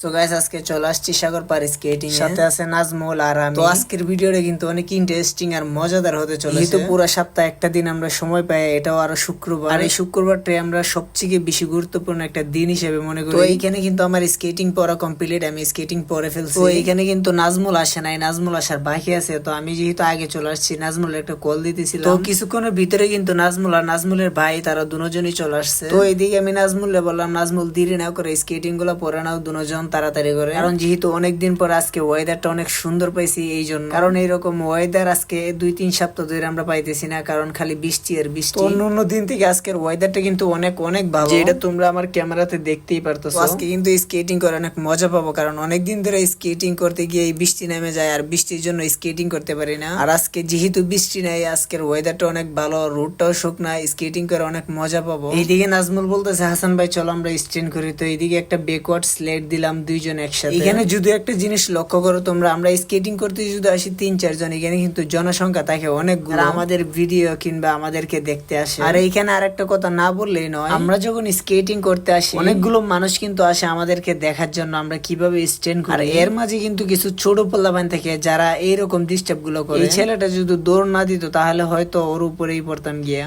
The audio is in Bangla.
তো গাইস আজকে চলে আসছি সাগর পার স্কেটিং সাথে আছে নাজমুল আর আমি। তো আজকের ভিডিওটা কিন্তু অনেক ইন্টারেস্টিং আর মজাদার হতে চলেছে। যেহেতু পুরো সপ্তাহে একটা দিন আমরা সময় পাই, এটাও আরো শুক্রবার। আর এই শুক্রবারটাই আমরা সবচেয়ে বেশি গুরুত্বপূর্ণ একটা দিন হিসেবে মনে করি। তো এইখানে কিন্তু আমার স্কেটিং পড়া কমপ্লিট, আমি স্কেটিং পরে ফেলছি। তো এইখানে কিন্তু নাজমুল আসে নাই, নাজমুল আসার বাকি আছে। তো আমি যেহেতু আগে চলে আসছি, নাজমুল একটা কল দিতেছিলাম। তো কিছুক্ষণের ভিতরে কিন্তু নাজমুল আর নাজমুলের ভাই তারা দুজনই চলে আসছে। তো এইদিকে আমি নাজমুলকে বললাম, নাজমুল দেরি না করে স্কেটিং গুলো পরে নাও, দুজন তাড়াতাড়ি করে। কারণ যেহেতু অনেকদিন পর আজকে ওয়েদারটা অনেক সুন্দর পাইছি এই জন্য। কারণ এইরকম ওয়েদার আজকে 2-3 সপ্তাহ ধরে আমরা পাইতেছি না, কারণ খালি বৃষ্টি আর বৃষ্টি। অন্য দিন থেকে আজকের ওয়েদারটা কিন্তু অনেক অনেক ভালো, যেটা তোমরা আমার ক্যামেরাতে দেখতেই পারতেছো। আজকে কিন্তু স্কেটিং করে অনেক মজা পাবো, কারণ অনেকদিন ধরে স্কেটিং করতে গিয়ে এই বৃষ্টি নেমে যায় আর বৃষ্টির জন্য স্কেটিং করতে পারি না। আর আজকে যেহেতু বৃষ্টি নেই, আজকের ওয়েদারটা অনেক ভালো, রোডটাও শুকনা, স্কেটিং করে অনেক মজা পাবো। এইদিকে নাজমুল বলতেছে, হাসান ভাই চলো আমরা স্ট্রেন করি। তো এইদিকে একটা ব্যাকওয়ার্ড স্লেট দিলাম দুইজন একসাথে। এখানে যদি একটা জিনিস লক্ষ্য করো তোমরা, আমরা স্কেটিং করতে যদি আসি 3-4 জন, এখানে কিন্তু জনসংখ্যা থাকে অনেকগুলো, আমাদের ভিডিও কিংবা আমাদেরকে দেখতে আসে। আর এইখানে আরেকটা কথা না বললেই নয়, আমরা যখন স্কেটিং করতে আসি অনেকগুলো মানুষ কিন্তু আসে আমাদেরকে দেখার জন্য আমরা কিভাবে স্ট্রেন করি। আর এর মাঝে কিন্তু কিছু ছোট পোলাপান থেকে যারা এইরকম ডিস্টার্ব গুলো করে। এই ছেলেটা যদি দৌড় না দিত তাহলে হয়তো ওর উপরেই পড়তাম গিয়া।